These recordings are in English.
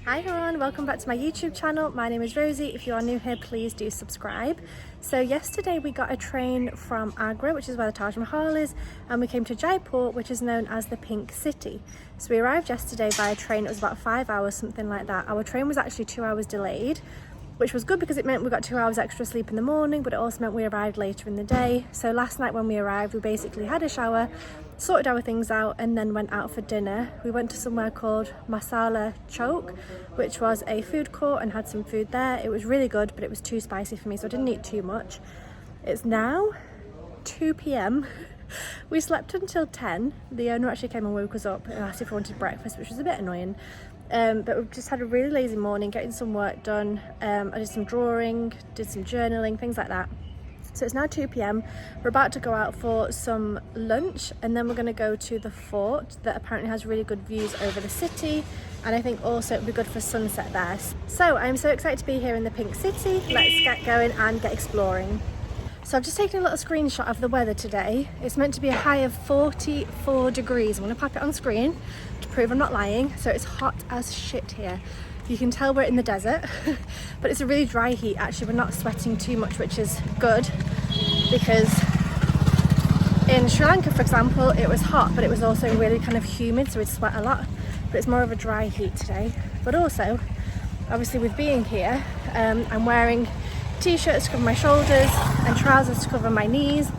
Hi everyone, welcome back to my YouTube channel. My name is Rosie. If you are new here, please do subscribe. So yesterday we got a train from Agra, which is where the Taj Mahal is, and we came to Jaipur, which is known as the Pink City. So we arrived yesterday by train. It was about 5 hours, something like that. Our train was actually 2 hours delayed, which was good because it meant we got 2 hours extra sleep in the morning, but it also meant we arrived later in the day. So last night when we arrived, we basically had a shower, sorted our things out, and then went out for dinner. We went to somewhere called Masala Chowk, which was a food court, and had some food there. It was really good, but it was too spicy for me, so I didn't eat too much. It's now 2 p.m. We slept until 10. The owner actually came and woke us up and asked if we wanted breakfast, which was a bit annoying. But we've just had a really lazy morning, getting some work done. I did some drawing, did some journaling, things like that. So it's now 2 p.m. We're about to go out for some lunch, and then we're going to go to the fort that apparently has really good views over the city, and I think also it would be good for sunset there. So I'm so excited to be here in the Pink City. Let's get going and get exploring. So I've just taken a little screenshot of the weather today. It's meant to be a high of 44 degrees. I'm going to pop it on screen to prove I'm not lying. So it's hot as shit here. You can tell we're in the desert, but it's a really dry heat. Actually, we're not sweating too much, which is good, because in Sri Lanka, for example, it was hot, but it was also really kind of humid, so we'd sweat a lot. But it's more of a dry heat today. But also, obviously with being here, I'm wearing t-shirts to cover my shoulders and trousers to cover my knees,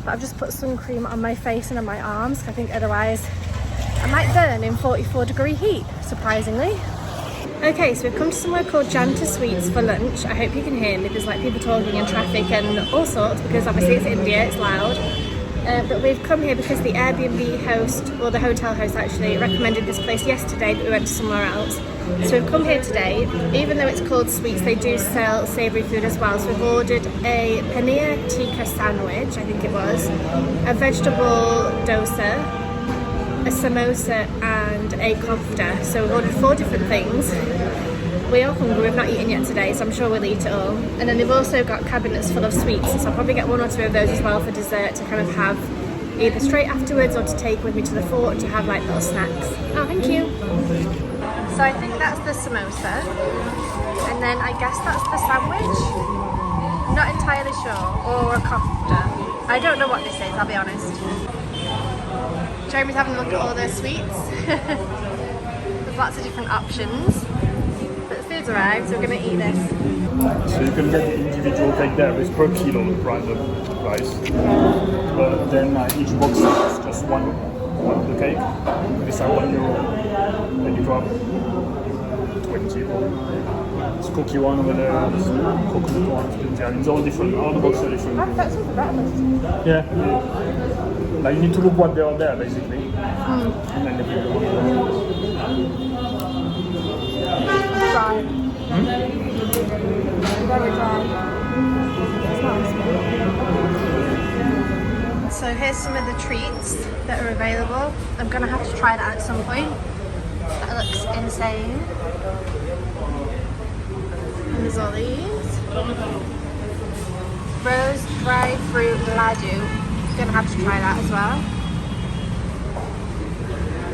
but I've just put sun cream on my face and on my arms. I think otherwise I might burn in 44-degree heat, surprisingly. Okay, so we've come to somewhere called Jantar Sweets for lunch. I hope you can hear me. There's like people talking and traffic and all sorts, because obviously it's India, it's loud. But we've come here because the Airbnb host, or the hotel host actually, recommended this place yesterday, but we went to somewhere else. So we've come here today. Even though it's called sweets, they do sell savoury food as well. So we've ordered a paneer tikka sandwich, I think it was, a vegetable dosa, a samosa, and a kofta. So we've ordered 4 different things. We are hungry, we've not eaten yet today, so I'm sure we'll eat it all. And then they've also got cabinets full of sweets, so I'll probably get 1 or 2 of those as well for dessert, to kind of have either straight afterwards or to take with me to the fort to have like little snacks. Oh, thank you. So I think that's the samosa, and then I guess that's the sandwich. I'm not entirely sure. Or a kofta. I don't know what this is, I'll be honest. Jeremy's having a look at all those sweets. There's lots of different options. But the food's arrived, so we're going to eat this. So you can get the individual cake there with per kilo random price. But then each box is just one of the cake. These are €1. Then you drop 20. It's cookie one over there, there's coconut one. Yeah, it's all different. All the boxes are different. Oh, that's all for breakfast. Yeah. Like you need to look what they are there basically. And then they give you one. Dry. Very dry. So here's some of the treats that are available. I'm gonna have to try that at some point. That looks insane. And there's all these. Rose dry fruit laddu. Gonna have to try that as well.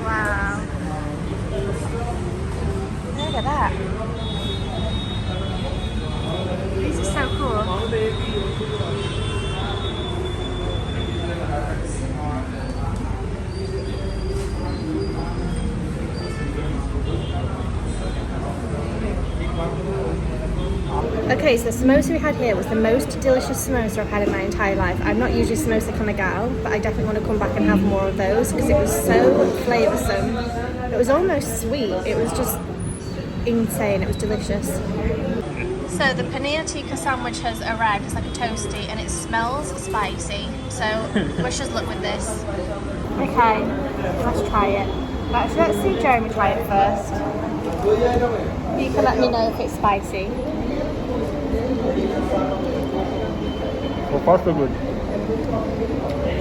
Wow. Look at that. These are so cool. Okay, so the samosa we had here was the most delicious samosa I've had in my entire life. I'm not usually a samosa kind of gal, but I definitely want to come back and have more of those because it was so flavoursome. It was almost sweet. It was just insane. It was delicious. So the paneer tikka sandwich has arrived. It's like a toasty and it smells spicy. So wish us luck with this. Okay, let's try it. Actually, let's see Jeremy try it first. You can let me know if it's spicy. So far so good.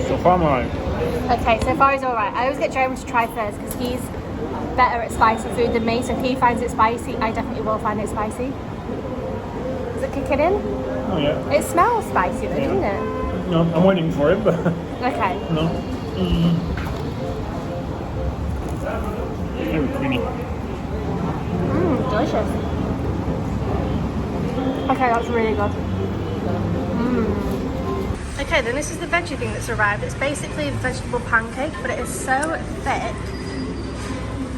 So far I'm alright. Okay, so far he's alright. I always get Jeremy to try first because he's better at spicy food than me, so if he finds it spicy, I definitely will find it spicy. Is it kicking in? Oh yeah. It smells spicy though, doesn't it? No, I'm waiting for it, but... Okay. No. Very creamy. delicious. Okay, that's really good. Okay, then this is the veggie thing that's arrived. It's basically a vegetable pancake, but it is so thick.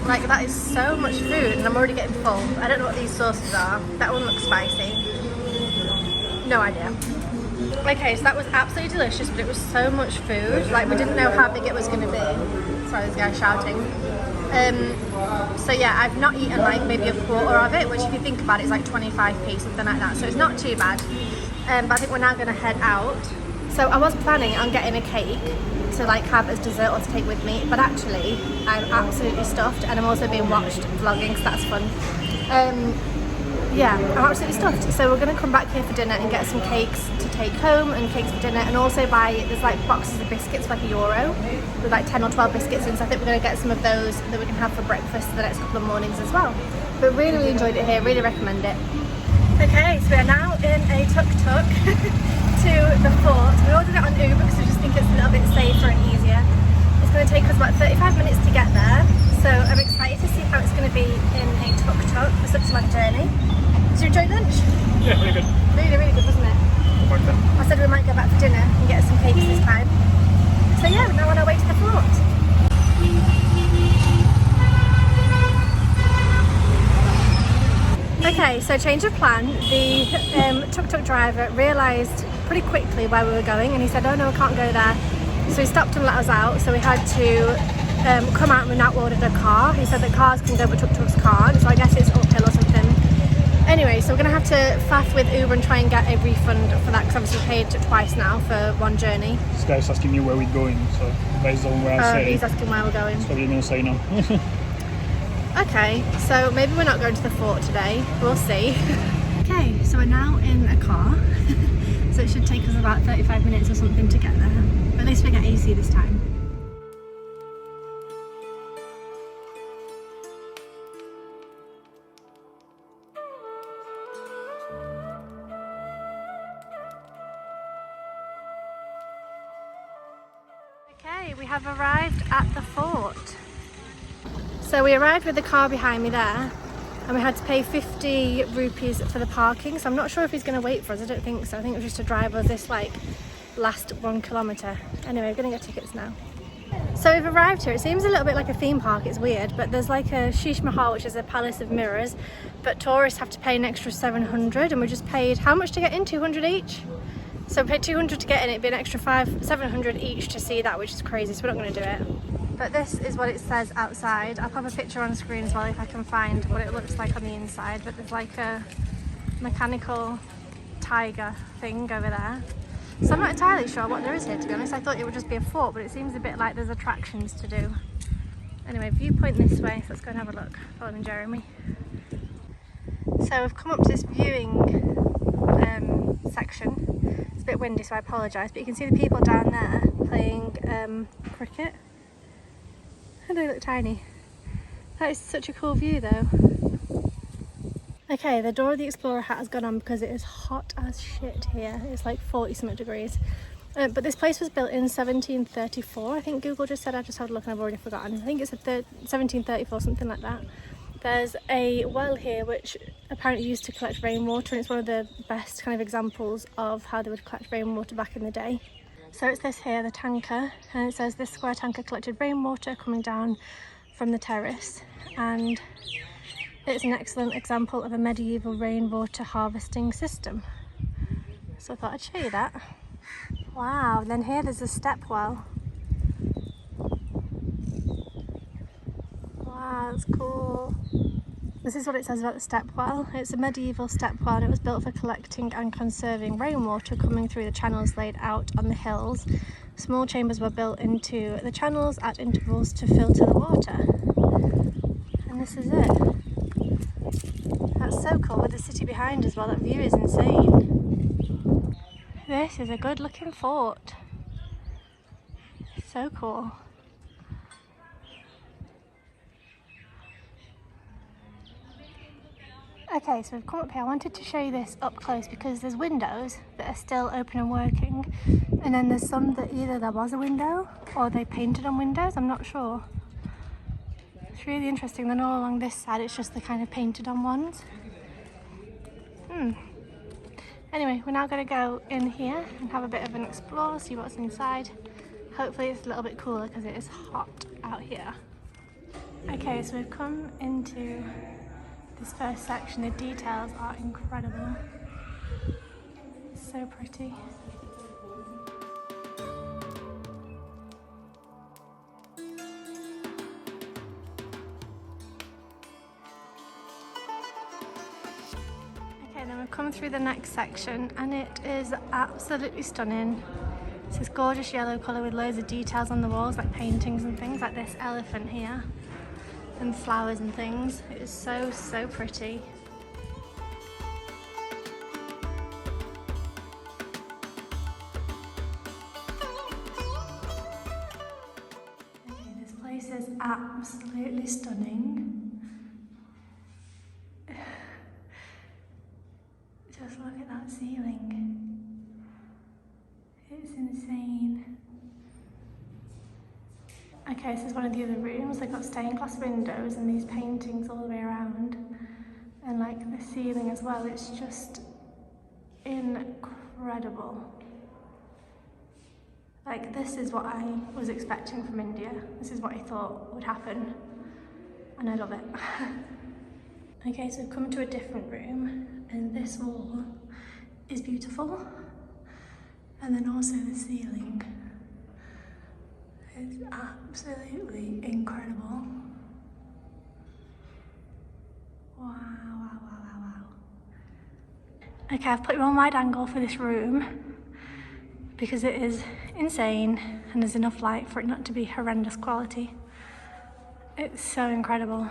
Like, that is so much food, and I'm already getting full. I don't know what these sauces are. That one looks spicy. No idea. Okay, so that was absolutely delicious, but it was so much food. Like, we didn't know how big it was going to be. Sorry, this guy's shouting. So yeah, I've not eaten like maybe a quarter of it, which if you think about it is like 25p, something like that. So it's not too bad. But I think we're now going to head out. So I was planning on getting a cake to like have as dessert or to take with me, but actually I'm absolutely stuffed, and I'm also being watched vlogging, so that's fun. Yeah, I'm absolutely stuffed. So we're going to come back here for dinner and get some cakes to take home and cakes for dinner, and also there's like boxes of biscuits for like €1 with like 10 or 12 biscuits in, so I think we're going to get some of those that we can have for breakfast for the next couple of mornings as well. But really enjoyed it here, really recommend it. Okay, so we are now in a tuk-tuk to the fort. We ordered it on Uber because we just think it's a little bit safer and easier. It's going to take us about 35 minutes to get there, so I'm excited to see how it's going to be in a tuk-tuk for such a long journey. Did you enjoy lunch? Yeah, really good. Really, really good, wasn't it? I said we might go back for dinner and get some cakes this time. So yeah, we're now on our way to the fort. Okay, so change of plan. The tuk-tuk driver realised pretty quickly where we were going, and he said, oh no, I can't go there. So he stopped and let us out, so we had to come out, and we now ordered a car. He said that cars can go but tuk-tuks can't, so I guess it's uphill or something. Anyway, so we're going to have to faff with Uber and try and get a refund for that, because obviously we paid twice now for one journey. This guy's asking me where we're going, so based on where I say, he's asking where we're going. so you're going to say no. Okay, so maybe we're not going to the fort today. We'll see. Okay, so we're now in a car. So it should take us about 35 minutes or something to get there. But at least we get AC this time. Okay, we have arrived at the fort. So we arrived with the car behind me there, and we had to pay 50 rupees for the parking. So I'm not sure if he's going to wait for us. I don't think so. I think it was just to drive us this like last 1 kilometre. Anyway, we're going to get tickets now. So we've arrived here. It seems a little bit like a theme park. It's weird, but there's like a Sheesh Mahal, which is a palace of mirrors, but tourists have to pay an extra 700, and we just paid how much to get in? 200 each. So we paid 200 to get in. It'd be an extra 700 each to see that, which is crazy. So we're not going to do it. But this is what it says outside. I'll pop a picture on screen as well if I can find what it looks like on the inside. But there's like a mechanical tiger thing over there. So I'm not entirely sure what there is here, to be honest. I thought it would just be a fort, but it seems a bit like there's attractions to do. Anyway, viewpoint this way, so let's go and have a look. Following Jeremy. So we've come up to this viewing section. It's a bit windy, so I apologise, but you can see the people down there playing cricket. And they look tiny. That is such a cool view though. Okay, the Dora the Explorer hat has gone on because it is hot as shit here. It's like 40 something degrees. But this place was built in 1734. I think Google just said. I just had a look and I've already forgotten. I think it's 1734, something like that. There's a well here which apparently used to collect rainwater, and it's one of the best kind of examples of how they would collect rainwater back in the day. So it's this here, the tanker, and it says this square tanker collected rainwater coming down from the terrace, and it's an excellent example of a medieval rainwater harvesting system. So I thought I'd show you that. Wow, and then here there's a step well. Wow, that's cool. This is what it says about the step well. It's a medieval step well, and it was built for collecting and conserving rainwater coming through the channels laid out on the hills. Small chambers were built into the channels at intervals to filter the water. And this is it. That's so cool, with the city behind as well. That view is insane. This is a good looking fort. So cool. Okay, so we've come up here. I wanted to show you this up close because there's windows that are still open and working, and then there's some that either there was a window or they painted on windows, I'm not sure. It's really interesting. Then all along this side, it's just the kind of painted on ones. Anyway, we're now going to go in here and have a bit of an explore, see what's inside. Hopefully it's a little bit cooler because it is hot out here. Okay, so we've come into this first section. The details are incredible. It's so pretty. Okay, then we've come through the next section and it is absolutely stunning. It's this gorgeous yellow colour with loads of details on the walls, like paintings and things, like this elephant here, and flowers and things. It is so, so pretty. Okay, this place is absolutely stunning. Just look at that ceiling. It's insane. Okay, this is one of the other rooms. They've got stained glass windows and these paintings all the way around. And like the ceiling as well, it's just incredible. Like, this is what I was expecting from India. This is what I thought would happen. And I love it. Okay, so we've come to a different room and this wall is beautiful. And then also the ceiling is absolutely incredible. Wow, wow, wow, wow, wow. Okay, I've put you on wide angle for this room because it is insane and there's enough light for it not to be horrendous quality. It's so incredible.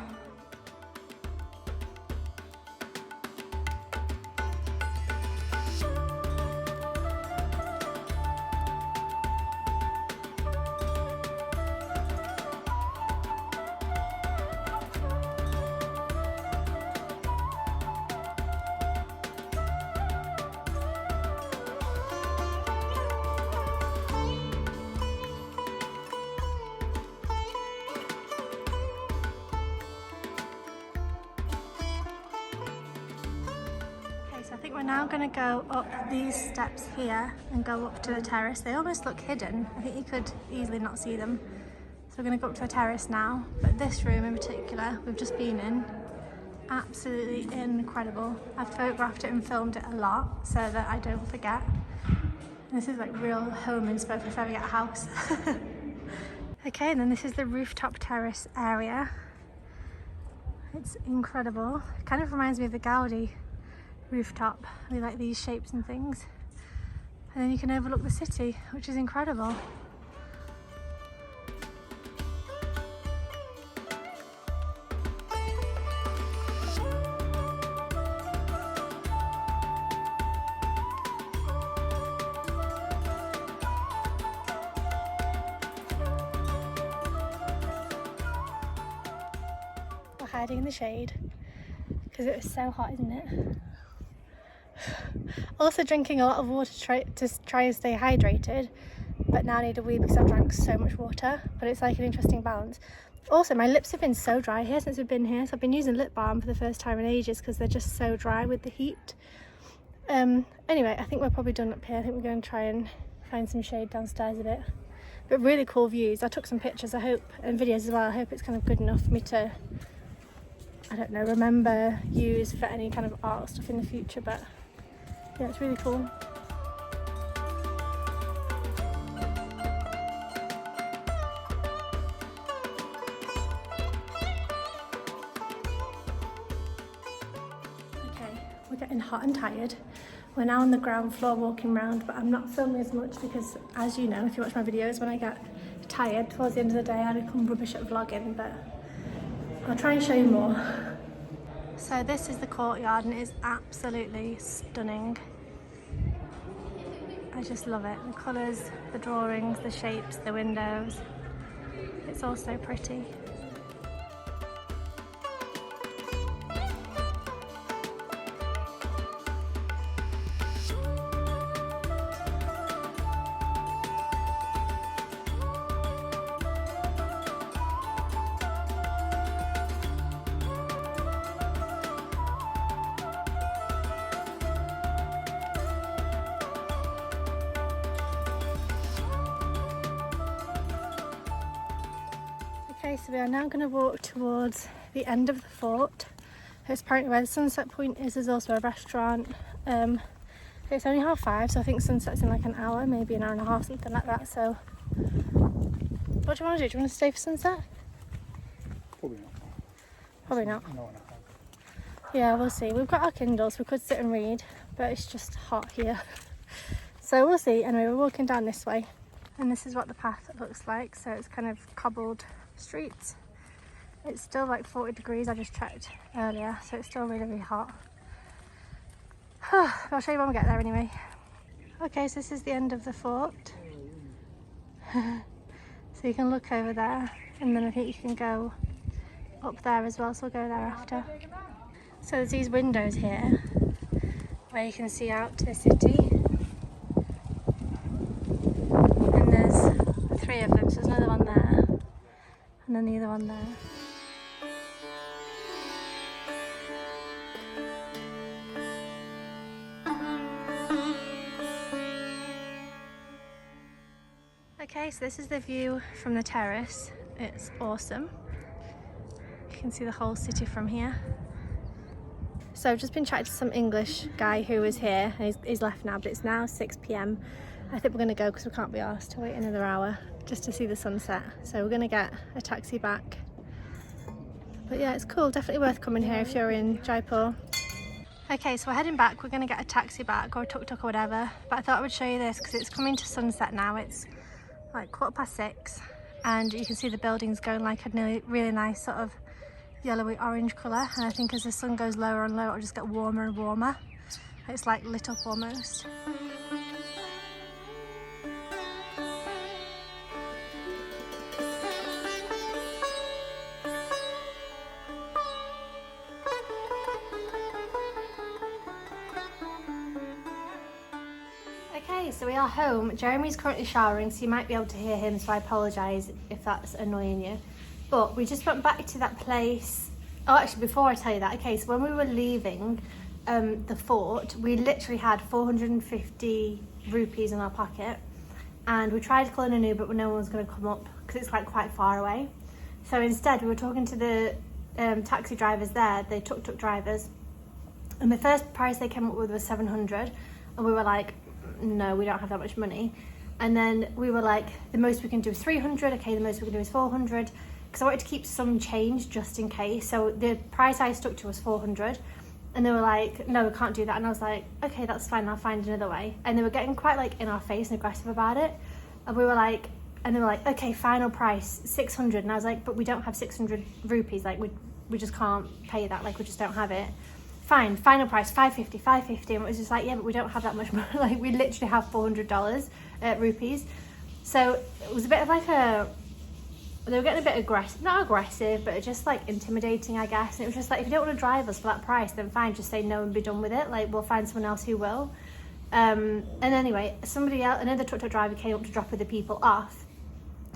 So I think we're now going to go up these steps here and go up to the terrace. They almost look hidden. I think you could easily not see them. So we're going to go up to the terrace now. But this room in particular, we've just been in, absolutely incredible. I've photographed it and filmed it a lot so that I don't forget. And this is like real home inspo if I ever get a house. Okay, and then this is the rooftop terrace area. It's incredible. It kind of reminds me of the Gaudi rooftop with like these shapes and things, and then you can overlook the city, which is incredible. We're hiding in the shade because it was so hot, isn't it? Also drinking a lot of water to try and stay hydrated, but now I need a wee because I've drank so much water, but it's like an interesting balance. Also, my lips have been so dry here since we've been here, so I've been using lip balm for the first time in ages because they're just so dry with the heat. Anyway, I think we're probably done up here. I think we're going to try and find some shade downstairs a bit. But really cool views. I took some pictures, I hope, and videos as well. I hope it's kind of good enough for me to, I don't know, remember, use for any kind of art stuff in the future, but yeah, it's really cool. Okay, we're getting hot and tired. We're now on the ground floor walking around, but I'm not filming as much because, as you know, if you watch my videos, when I get tired towards the end of the day, I become rubbish at vlogging, but I'll try and show you more. So this is the courtyard and it is absolutely stunning. I just love it. The colours, the drawings, the shapes, the windows. It's all so pretty. Okay, so we are now going to walk towards the end of the fort. It's apparently where the sunset point is. There's also a restaurant. It's only 5:30, so I think sunset's in like an hour, maybe an hour and a half, something like that. So what do you want to do? Do you want to stay for sunset? Probably not. Probably not. No, no. Yeah, we'll see. We've got our Kindles, we could sit and read, but it's just hot here. So we'll see. Anyway, we're walking down this way, and this is what the path looks like. So it's kind of cobbled streets. It's still like 40 degrees, I just checked earlier, so it's still really, really hot. I'll show you when we get there anyway. Okay, so this is the end of the fort. So you can look over there, and then I think you can go up there as well, so we'll go there after. So there's these windows here where you can see out to the city, and there's 3 of them, so there's another one there and then the other one there. Okay, so this is the view from the terrace. It's awesome. You can see the whole city from here. So I've just been chatting to some English guy who was here, and he's left now, but it's now 6 p.m. I think we're going to go because we can't be asked to wait another hour just to see the sunset. So we're going to get a taxi back. But yeah, it's cool, definitely worth coming here if you're in Jaipur. Okay, so we're heading back. We're going to get a taxi back or a tuk-tuk or whatever. But I thought I would show you this because it's coming to sunset now. It's like 6:15, and you can see the buildings going like a really nice sort of yellowy orange colour, and I think as the sun goes lower and lower it'll just get warmer and warmer. It's like lit up almost. Okay, so we are home. Jeremy's currently showering, so you might be able to hear him, so I apologise if that's annoying you. But we just went back to that place. Oh, actually, before I tell you that, okay, so when we were leaving the fort, we literally had 450 rupees in our pocket, and we tried calling an Uber, but no one was going to come up because it's like quite far away. So instead, we were talking to the taxi drivers there, the tuk-tuk drivers, and the first price they came up with was 700, and we were like, no, we don't have that much money. And then we were like, the most we can do is 300, okay, the most we can do is 400, because I wanted to keep some change just in case. So the price I stuck to was 400, and they were like, no, we can't do that. And I was like, okay, that's fine, I'll find another way. And they were getting quite like in our face and aggressive about it, and we were like, and they were like, okay, final price 600, and I was like, but we don't have 600 rupees, like we just can't pay that, like we just don't have it. Fine, final price 550, and it was just like, yeah, but we don't have that much money. Like we literally have $400 rupees. So it was a bit of like they were getting a bit aggressive, not aggressive, but just like intimidating, I guess. And it was just like, if you don't want to drive us for that price, then fine, just say no and be done with it. Like we'll find someone else who will. And anyway, somebody else, another tuk-tuk driver came up to drop the people off,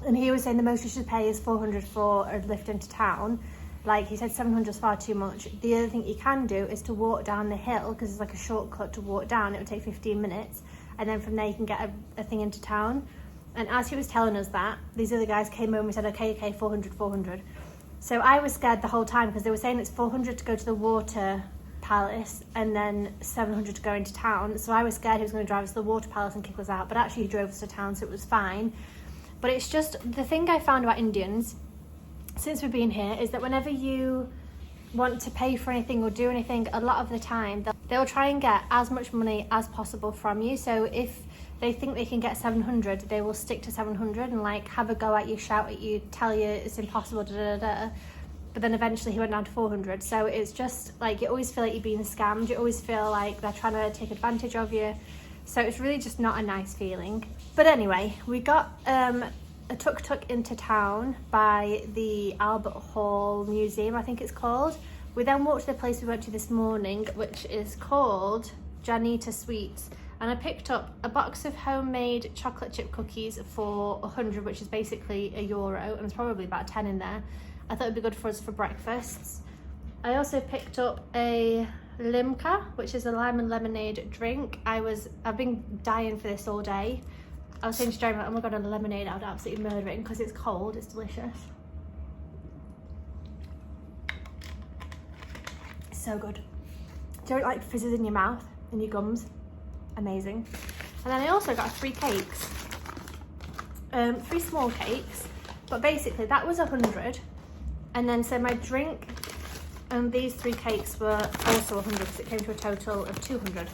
and he was saying the most you should pay is 400 for a lift into town. Like he said, 700 is far too much. The other thing you can do is to walk down the hill, because it's like a shortcut to walk down. It would take 15 minutes, and then from there you can get a thing into town. And as he was telling us that, these other guys came over and said, okay, 400. So I was scared the whole time, because they were saying it's 400 to go to the water palace and then 700 to go into town. So I was scared he was going to drive us to the water palace and kick us out, but actually he drove us to town, so it was fine. But it's just, the thing I found about Indians since we've been here is that whenever you want to pay for anything or do anything, a lot of the time they'll try and get as much money as possible from you. So if they think they can get 700, they will stick to 700 and like have a go at you, shout at you, tell you it's impossible, but then eventually he went down to 400. So it's just like, you always feel like you're being scammed, you always feel like they're trying to take advantage of you. So it's really just not a nice feeling. But anyway, we got a tuk-tuk into town by the Albert Hall Museum, I think it's called. We then walked to the place we went to this morning, which is called Jantar Sweets, and I picked up a box of homemade chocolate chip cookies for 100, which is basically €1, and there's probably about 10 in there. I thought it'd be good for us for breakfasts. I also picked up a limca, which is a lime and lemonade drink. I've been dying for this all day. I was saying to Jeremy, oh my god, a lemonade, I would absolutely murder it because it's cold, it's delicious. So good. Do it like fizzes in your mouth, in your gums. Amazing. And then I also got 3 cakes. 3 small cakes, but basically that was 100. And then so my drink and these 3 cakes were also 100 because it came to a total of 200.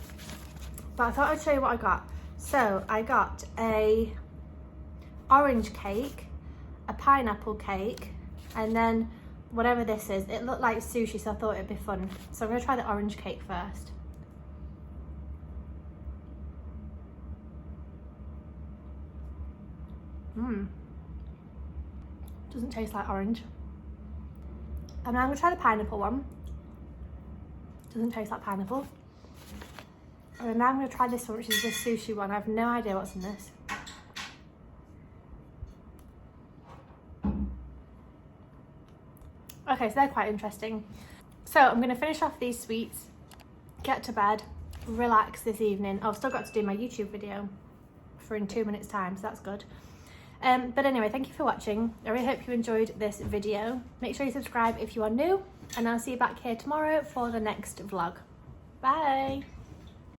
But I thought I'd show you what I got. So I got a orange cake, a pineapple cake, and then whatever this is. It looked like sushi, so I thought it'd be fun. So I'm gonna try the orange cake first. Doesn't taste like orange. And now I'm gonna try the pineapple one. Doesn't taste like pineapple. And now I'm gonna try this one, which is the sushi one. I have no idea what's in this. Okay, so they're quite interesting. So I'm gonna finish off these sweets, get to bed, relax this evening. I've still got to do my YouTube video for in 2 minutes time, so that's good. But anyway, thank you for watching. I really hope you enjoyed this video. Make sure you subscribe if you are new, and I'll see you back here tomorrow for the next vlog. Bye.